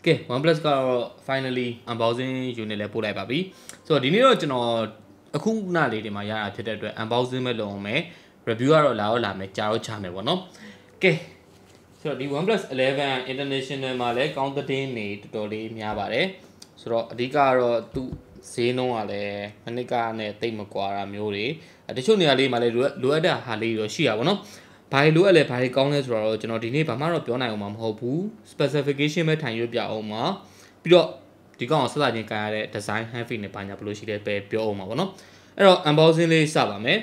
Okay OnePlus ကတော့ finally unboxing unit လည်းပို့လိုက်ပါပြီဆိုတော့ဒီနေ့တော့ကျွန်တော်အခုနားလေးတွေမှာရတာဖြစ်တဲ့အတွက် unboxing ပဲလုပ်အောင်မယ် review ကတော့လာမယ်ကြာတော့ချမယ်ပေါ့နော် Okay ဆိုတော့ဒီ OnePlus 11 international မှာလည်းကောင်းတဲ့နေတော်တော်လေးများပါတယ်ဆိုတော့အဓိကကတော့သူဈေးနှုန်းကလည်းမနစ်ကနဲ့တိတ်မကွာတာမျိုးတွေတချို့နေရာလေးမှာလည်းလိုအပ်တဲ့ဟာလေးတွေရှိရပါတော့ဘာလို့အဲ့လဲဘာတွေကောင်းလဲဆိုတော့ကျွန်တော်ဒီနေ့ဘာမှတော့ပြောနိုင်အောင်မဟုတ်ဘူး specification ပဲထိုင်ရွပြအောင်ပါပြီးတော့ဒီကောင်ဆက်လာချင်းကန်ရတဲ့ design heavy နဲ့ဘာညာဘယ်လိုရှိလဲပဲပြောအောင်ပါဗောနော်အဲ့တော့ unboxing လေးစပါမယ်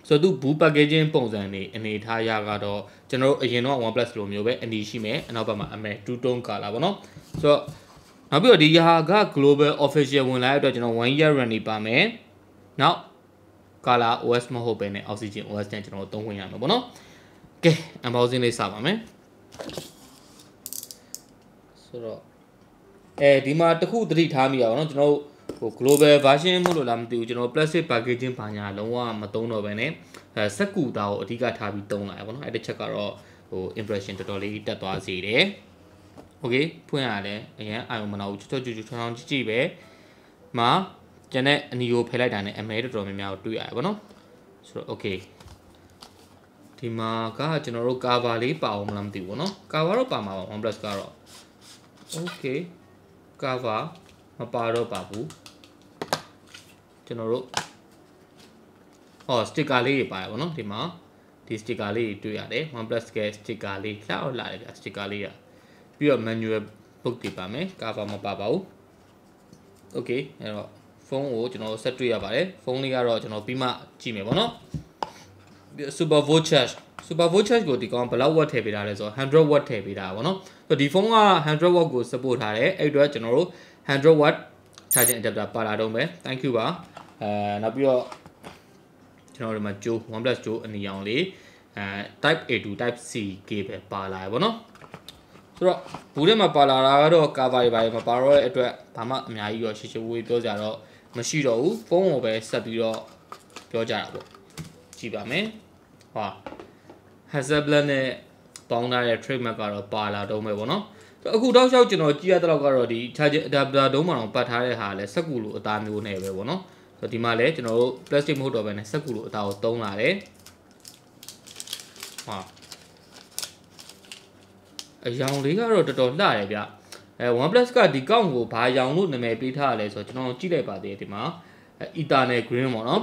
ဆိုတော့သူ boot packaging ပုံစံနေအနေထားရကတော့ကျွန်တော်တို့အရင်တော့ OnePlus လိုမျိုးပဲအနီရှိမယ်အနောက်ဘက်မှာအမဲ two tone color ဗောနော်ဆိုတော့နောက်ပြီးတော့ဒီဟာက global official ဝင်လာတဲ့အတွက်ကျွန်တော်1 year warranty ပါမယ်နောက် color OS မဟုတ်ပဲね oxygen OS နဲ့ကျွန်တော်သုံးဝင်ရမှာဗောနော်ကဲ unboxing လေးစပါမယ်ဆိုတော့ဒီမှာတခုသတိထားမိရအောင်เนาะကျွန်တော်ဟို global version မို့လို့လားမသိဘူးကျွန်တော် plastic packaging ဘာညာလုံးဝမသုံးတော့ပဲねစက်ကူသားကိုအဓိကထားပြီးသုံးလာရပါတော့အဲ့တစ်ချက်ကတော့ဟို impression တော်တော်လေးတက်သွားစေတယ် okay ဖွင့်ရတယ်အရင်အာရုံမနာဘူးချွတ်ချွတ်ထောင်းကြည့်ပဲမှာကျန်တဲ့အနီကိုဖယ်လိုက်တာနဲ့အမဲတော်တော်များများကိုတွေ့ရပါတော့ဆိုတော့ okay ဒီမှာကကျွန်တော်တို့ cover လေးပါအောင်မလားမသိဘူးเนาะ cover တော့ပါမှာပါ OnePlus ကတော့ okay cover မပါတော့ပါဘူးကျွန်တော်တို့sticker လေးတွေပါရပါတော့ဒီမှာဒီ sticker လေးတွေတွေ့ရတယ် OnePlus က sticker လေးလှအောင်လာတယ်ဗျ sticker လေးရပြီးတော့ manual book တွေပါမယ် cover မပါပါဘူး okay အဲ့တော့ဖုန်းကိုကျွန်တော်ဆက်တွေ့ရပါတယ်ဖုန်းလေးကတော့ကျွန်တော်ပြီးမှကြည့်မယ်ပေါ့နော်super voltage ကိုဒီကောင်ဘယ်လောက် watt ထည့်ပေးထားလဲဆိုတော့100 watt ထည့်ပေးထားပါဗောနော်ဆိုတော့ဒီဖုန်းက100 watt ကို support ထားတယ်အဲ့အတွက်ကျွန်တော်တို့100 watt charging adapter ပါလာတော့မယ် thank you ပါနောက်ပြီးတော့ကျွန်တော်တို့မှာကျိုး OnePlus ကျိုးအနီရောင်လေးtype A to type C cable ပါလာရပါဗောနော်ဆိုတော့ဘူးထဲမှာပါလာတာကတော့ cover တွေပါမပါတော့တဲ့အတွက်ဘာမှအများကြီးတော့ရှေ့ဝေးပြောကြတော့မရှိတော့ဘူးဖုန်းကိုပဲဆက်ပြီးတော့ပြောကြတာပေါ့ကြည့်ပါမယ်ဟာ Hasselblad နဲ့ပေါင်းထားတဲ့ trademark ကတော့ပါလာတော့မယ်ပေါ့နော်အခုတောက်လျှောက်ကျွန်တော်ကြည့်ရတဲ့လောက်ကတော့ဒီ charging adapter တုံးမှာတော့ပတ်ထားတဲ့ဟာလဲစက်ကူလိုအသားမျိုးနဲ့ပဲပေါ့နော်ဆိုတော့ဒီမှာလဲကျွန်တော်တို့ plastic မဟုတ်တော့ဘဲနဲ့စက်ကူလိုအသားကိုသုံးလာတယ်ဟာအယောင်လေးကတော့တော်တော်လှတယ်ဗျOnePlus ကဒီကောင့်ကိုဘာရောင်လို့နာမည်ပေးထားရလဲဆိုတော့ကျွန်တော်ကြည့်လိုက်ပါသေးတယ်ဒီမှာ eternal green ပေါ့နော်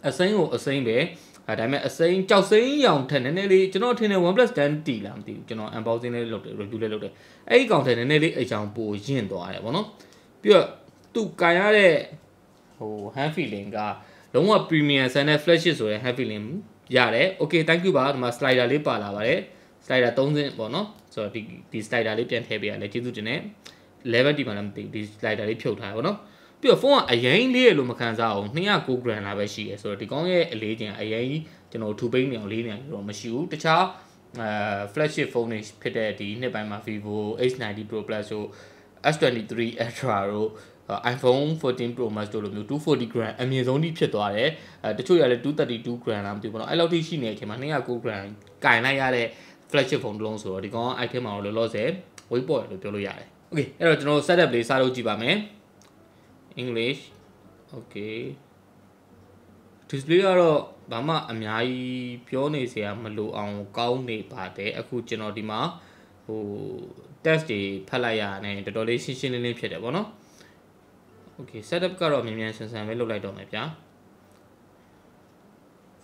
အစိမ်းကိုအစိမ်းပဲဒါပေမဲ့အစိမ်းကြောက်စိမ်းရောင်ထက်နည်းနည်းလေးကျွန်တော်ထင်တယ် OnePlus 10T လားမသိဘူးကျွန်တော် unboxing လေးလုပ်တယ် review လေးလုပ်တယ်အဲ့ဒီကောင်ထက်နည်းနည်းလေးအကြောင်ပိုရင့်သွားတယ်ဗောနော်ပြီးတော့သူကန်ရတဲ့ဟို hand feeling ကလုံးဝ premium ဆန်တဲ့ flagship ဆိုတဲ့ hand feeling ရတယ် okay thank you ပါဒီမှာ slider လေးပါလာပါတယ် slider 3ဆင့်ပေါ့နော်ဆိုတော့ဒီ slider လေးပြန်ထည့်ပေးရလဲကျေးဇူးတင်တယ် level ဒီမှာလည်းမသိဘူးဒီ slider လေးဖြုတ်ထားရဗောနော်ပြီးတော့ဖုန်းကအရင်လေးရလို့မခံစားအောင်209 gram လာပဲရှိရဆိုတော့ဒီကောင်းရဲ့အလေးချင်းအရင်ကျွန်တော်ထူပိန်းနေအောင်လေးနေအောင်တော့မရှိဘူးတခြားflagship phone တွေဖြစ်တဲ့ဒီနှစ်ပိုင်းမှာ Vivo H90 Pro Plus တို့ S23 Ultra တို့ iPhone 14 Pro Max တို့လိုမျိုး240 gram အမြင့်ဆုံးကြီးဖြစ်သွားတယ်တချို့ရလဲ232 gram လားမသိဘူးပေါ့နော်အဲ့လောက်ထိရှိနေတဲ့အချိန်မှာ209 gram ကင်လိုက်ရတဲ့ flagship phone တစ်လုံးဆိုတော့ဒီကောင် item မှာတော့လောလောဆယ် weight ပေါ်လို့ပြောလို့ရတယ် okay အဲ့တော့ကျွန်တော် setup လေးစလုပ်ကြည့်ပါမယ် English okay display ကတော့ဘာမှအများကြီးပြောနေစရာမလိုအောင်ကောင်းနေပါတယ်အခုကျွန်တော်ဒီမှာဟို test တွေဖတ်လိုက်ရတယ်တော်တော်လေးရှင်းရှင်းလင်းလင်းဖြစ်တယ်ဗောနော် okay setup ကတော့မြန်မြန်ဆန်ဆန်ပဲလုပ်လိုက်တော့မယ်ဗျာ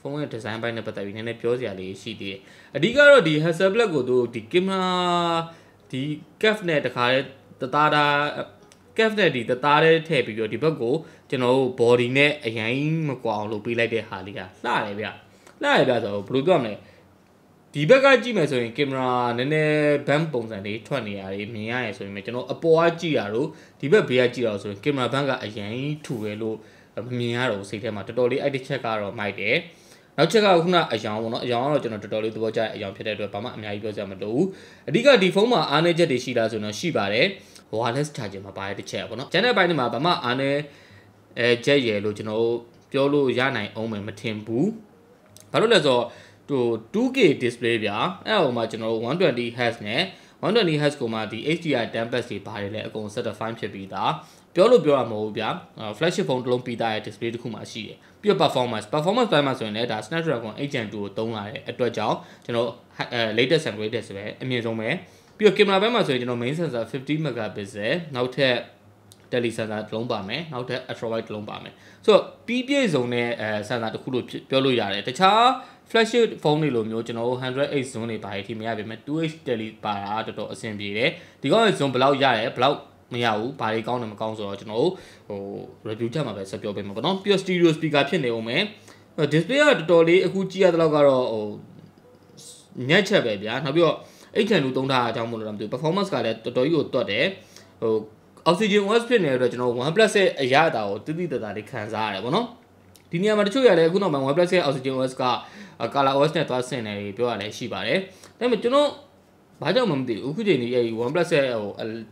ဖုန်းရဲ့ design ဘိုင်းနဲ့ပတ်သက်ပြီးနည်းနည်းပြောစရာလေးရှိသေးတယ်အဓိကတော့ဒီ Hasselblad ကိုတို့ဒီ camera ဒီ cap နဲ့တခါတည်းတသားတာ cap နဲ့ဒီတသားတည်းထည့်ပြီးတော့ဒီဘက်ကိုကျွန်တော်တို့ body နဲ့အရင်မကွာအောင်လုပ်ပေးလိုက်တဲ့ဟာလေးကလှတယ်ဗျလှရဗျဆိုတော့ဘယ်လိုပြောမလဲဒီဘက်ကကြည့်မယ်ဆိုရင်ကင်မရာနည်းနည်းဘန်းပုံစံလေးထွက်နေရတယ်မြင်ရရဆိုရင်ကျွန်တော်အပေါ်ကကြည့်ရတော့ဒီဘက်ဘေးကကြည့်ရတော့ဆိုရင်ကင်မရာဘန်းကအရင်ထူတယ်လို့မမြင်ရတော့စိတ်ထဲမှာတော်တော်လေးအဲ့ဒီချက်ကတော့မိုက်တယ်နောက်ချက်ကခုနအယောင်ပေါ့နော်အယောင်ကတော့ကျွန်တော်တော်တော်လေးသဘောကျတဲ့အယောင်ဖြစ်တဲ့အတွက်ဘာမှအများကြီးပြောစရာမလိုဘူးအဓိကဒီဖုန်းမှာအားနည်းချက်တွေရှိလားဆိုတော့ရှိပါတယ် wireless charging မှာပါတဲ့တစ်ချက်ပေါ့နော်ကျန်တဲ့ဘက်တွေမှာဘာမှအားနည်းချက်ရယ်လို့ကျွန်တော်ပြောလို့ရနိုင်အောင်မထင်ဘူးဘာလို့လဲဆိုတော့ 2K display ဗျာအဲ့ဟိုမှာကျွန်တော်တို့ 120Hz နဲ့ 120Hz ကိုမှဒီ HDR 10 plus တွေပါတယ်လေအကုန် certified ဖြစ်ပြီးသားပြောလို့ပြောတာမဟုတ်ဘူးဗျာ flagship phone တစ်လုံးပြီးသားရဲ့ display တစ်ခုမှရှိတယ်ပြီးတော့ performance ပိုင်းမှာဆိုရင်လည်းဒါ Snapdragon 8 Gen 2ကိုသုံးလာတဲ့အတွက်ကြောင့်ကျွန်တော်latest and greatest ပဲအမြင့်ဆုံးပဲပြီးတော့ camera ဘက်မှာဆိုရင်ကျွန်တော် main sensor 50 megapixel နောက်ထပ် tele sensor တစ်လုံးပါမယ်နောက်ထပ် ultra wide တစ်လုံးပါမယ်ဆိုတော့ပြီးပြည့်စုံတဲ့sensor တစ်ခုလို့ပြောလို့ရတယ်တခြား flagship phone တွေလိုမျိုးကျွန်တော်108 zoom တွေပါရထိမရပါမယ် 2H tele ပါတာတော်တော်အဆင်ပြေတယ်ဒီကောင်ရဲ့ zoom ဘယ်လောက်ရတယ်ဘယ်လောက်မရဘူးဘာတွေကောင်းတယ်မကောင်းဆိုတော့ကျွန်တော်review ချက်မှာပဲဆက်ပြောပေးမှာပေါ့နော်ပြီးတော့ stereo speaker ဖြစ်နေအောင်မယ် display ကတော်တော်လေးအခုကြည့်ရတဲ့လောက်ကတော့ညက်ချက်ပဲဗျာနောက်ပြီးတော့ 8Gen 2သုံးထားအကြောင်းမလို့တော့မသိဘူး performance ကလည်းတော်တော်ကြီးကိုတွတ်တယ်oxygen OS ဖြစ်နေတဲ့အတွက်ကျွန်တော် OnePlus ရဲ့အရာအတာကိုတိတိတတ်တာလေးခံစားရတယ်ပေါ့နော်ဒီနေရာမှာတချို့ရတယ်အခုနောက်ပိုင်း OnePlus ရဲ့ oxygen OS က color OS နဲ့သွားဆင်တယ်ပြောရလဲရှိပါတယ်ဒါပေမဲ့ကျွန်တော်ဘာကြောင့်မှမသိဘူးအခုချိန်ကြီးအဲဒီ OnePlus ရဲ့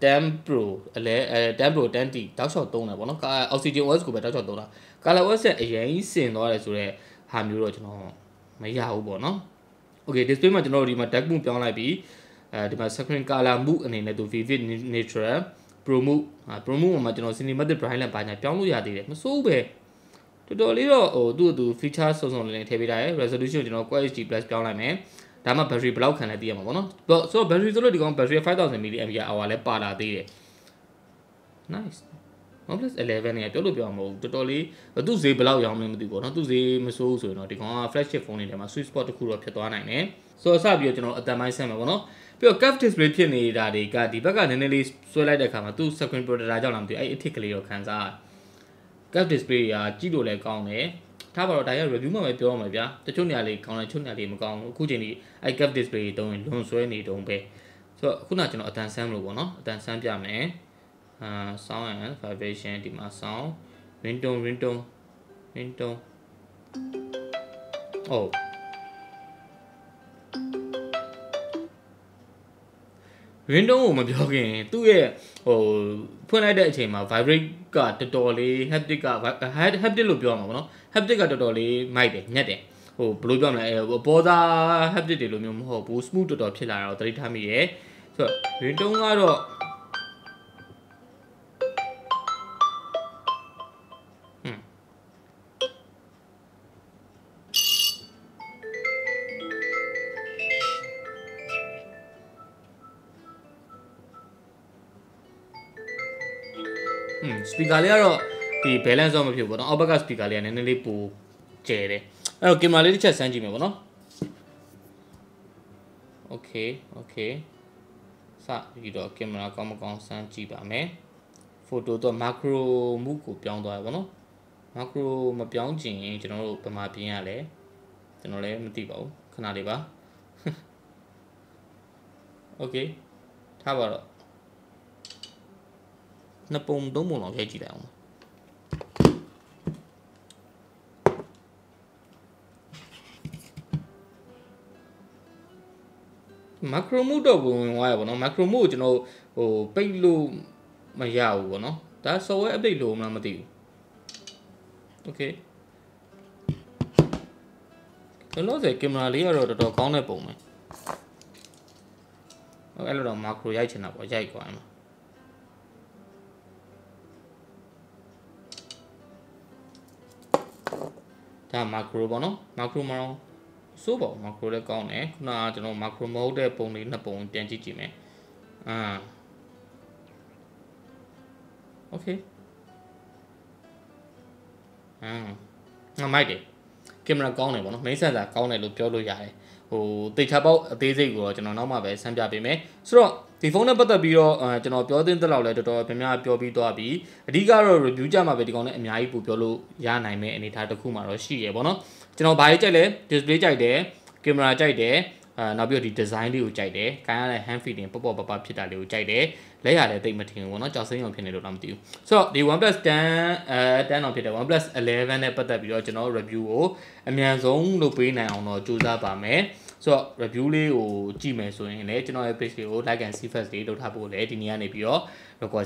10 Pro 10 Pro 10T တောက်လျှောက်သုံးတယ်ပေါ့နော် oxygen OS ကိုပဲတောက်လျှောက်သုံးတာ color OS ရဲ့အရင်ကြီးဆင်သွားတယ်ဆိုတော့ဟာမျိုးတော့ကျွန်တော်မရဘူးပေါ့နော် okay display မှာကျွန်တော်တို့ဒီမှာ dark mode ပြောင်းလိုက်ပြီးဒီမှာ screen color mode အနေနဲ့သူ vivid natural pro mode မှာကျွန်တော် cinematic brightness ဘာညာပြောင်းလို့ရသေးတယ်မစိုးပဲတော်တော်လေးတော့သူ့ feature စုံစုံလင်လင်ထည့်ပေးထားတယ် resolution ကျွန်တော် Quad HD+ ပြောင်းလိုက်မယ်ဒါမှ battery ဘယ်လောက်ခံလဲသိရမှာပေါ့နော်ဆိုတော့ battery ဆိုလို့ဒီကောင် battery 5000 mAh လည်းပါလာသေးတယ် nice OnePlus 11နဲ့ပြောလို့ပြောမှာမဟုတ်ဘူးတော်တော်လေးသူ့ဈေးဘယ်လောက်ရောင်းမလဲမသိဘူးပေါ့နော်သူ့ဈေးမစိုးဘူးဆိုရင်တော့ဒီကောင်က flagship phone တွေထဲမှာ sweet spot တစ်ခုတော့ဖြစ်သွားနိုင်တယ်ဆိုတော့အစပြီးတော့ကျွန်တော်အတန်ပိုင်းဆက်မှာပေါ့နော်ပြီးတော့ curve display ဖြစ်နေတာတွေကဒီဘက်ကနည်းနည်းလေးဆွဲလိုက်တဲ့အခါမှာသူ့ screen protector ကြောင့်လားမသိဘူးအဲ့အထစ်ကလေးတော့ခံစား curve display ကကြည့်လို့လည်းကောင်းတယ်ထားပါတော့ဒါရ review မှာပဲပြောရမှာဗျာတချို့နေရာလေးကောင်းတယ်တချို့နေရာလေးမကောင်းဘူးအခုချိန်ဒီအဲ့ curve display တုံးရင်လွန်ဆွဲနေတုံးပဲဆိုတော့ခုနကကျွန်တော်အတန်ဆန်းမလို့ပေါ့နော်အတန်ဆန်းပြမယ်sound and vibration ဒီမှာ sound ringtone oh ringtone ကိုမပြောခင်သူ့ရဲ့ဖွင့်လိုက်တဲ့အချိန်မှာ vibrate ကတော်တော်လေး haptic က haptic လို့ပြောမှာပေါ့နော် haptic ကတော်တော်လေးမိုက်တယ်ညက်တယ်ဘယ်လိုပြောမလဲပေါ်သား haptic တွေလိုမျိုးမဟုတ်ဘူး smooth တော်တော်ဖြစ်လာတာတော့သတိထားမိရဲဆိုတော့ ringtone ကတော့speaker လေးကတော့ဒီ balance တော့မဖြစ်ဘူးပေါ့နော်အောက်ဘက်က speaker လေးကနည်းနည်းလေးပိုကျယ်တယ်အဲ့တော့ camera လေးတစ်ချက်စမ်းကြည့်မယ်ပေါ့နော် okay စပြီးတော့ camera ကောင်းမကောင်းစမ်းကြည့်ပါမယ် photo တော့ macro move ကိုပြောင်းသွားရပါတော့ macro မပြောင်းချင်ရင်ကျွန်တော်တို့ဘယ်မှာပြင်ရလဲကျွန်တော်လည်းမသိပါဘူးခဏလေးပါ okay ထားပါတော့နှစ်ပုံသုံးပုံလောက်ရိုက်ကြည့်လိုက်အောင် macro mode တော့ဝင်သွားရပါတော့ macro mode ကိုကျွန်တော်ပိတ်လို့မရဘူးပေါ့နော်ဒါ software update လို့မလားမသိဘူး okay ကျွန်တော်ဆို camera လေးကတော့တော်တော်ကောင်းတဲ့ပုံပဲအဲ့လိုတော့ macro ရိုက်ချင်တာပေါ့ရိုက်ကွာမှာဒါ macro ပေါ့နော် macro မှာစိုးပေါ့ macro လည်းကောင်းတယ်ခုနကကျွန်တော် macro မဟုတ်တဲ့ပုံလေးနှစ်ပုံပြန်ကြည့်ကြည့်မယ်okay မိုက်တယ်ကင်မရာကောင်းတယ်ပေါ့နော် main sensor ကောင်းတယ်လို့ပြောလို့ရတယ်တိတ်ချပေါက်အသေးစိတ်ကိုတော့ကျွန်တော်နောက်မှပဲဆန်းပြပေးမယ်ဆိုတော့ဒီဖုန်းနဲ့ပတ်သက်ပြီးတော့ကျွန်တော်ပြောသင့်တဲ့လောက်လဲတော်တော်များများပြောပြီးသွားပြီအဓိကတော့ review ကြမှာပဲဒီကောင်နဲ့အများကြီးပို့ပြောလို့ရနိုင်မယ့်အနေအထားတစ်ခုမှတော့ရှိရပေါ့နော်ကျွန်တော်ဘာကြီးကြိုက်လဲ display ကြိုက်တယ်ကင်မရာကြိုက်တယ်နောက်ပြီးတော့ဒီ design လေးကိုကြိုက်တယ်။ကိုင်းရတဲ့ hand feeling ပေါ့ပဖြစ်တာလေးကိုကြိုက်တယ်။လက်ရလည်းတိတ်မထင်ဘူးပေါ့နော်။ကြောက်စိမ့်အောင်ဖြစ်နေလို့တော့မသိဘူး။ဆိုတော့ဒီ OnePlus 10 10အောင်ဖြစ်တယ် OnePlus 11နဲ့ပတ်သက်ပြီးတော့ကျွန်တော် review ကိုအမြန်ဆုံးလုပ်ပေးနိုင်အောင်တော့ကြိုးစားပါမယ်။ဆိုတော့ review လေးကိုကြည့်မယ်ဆိုရင်လည်းကျွန်တော်ရဲ့ page လေးကို like and see first လေးလုပ်ထားဖို့လည်းဒီနေ့ကနေပြီးတော့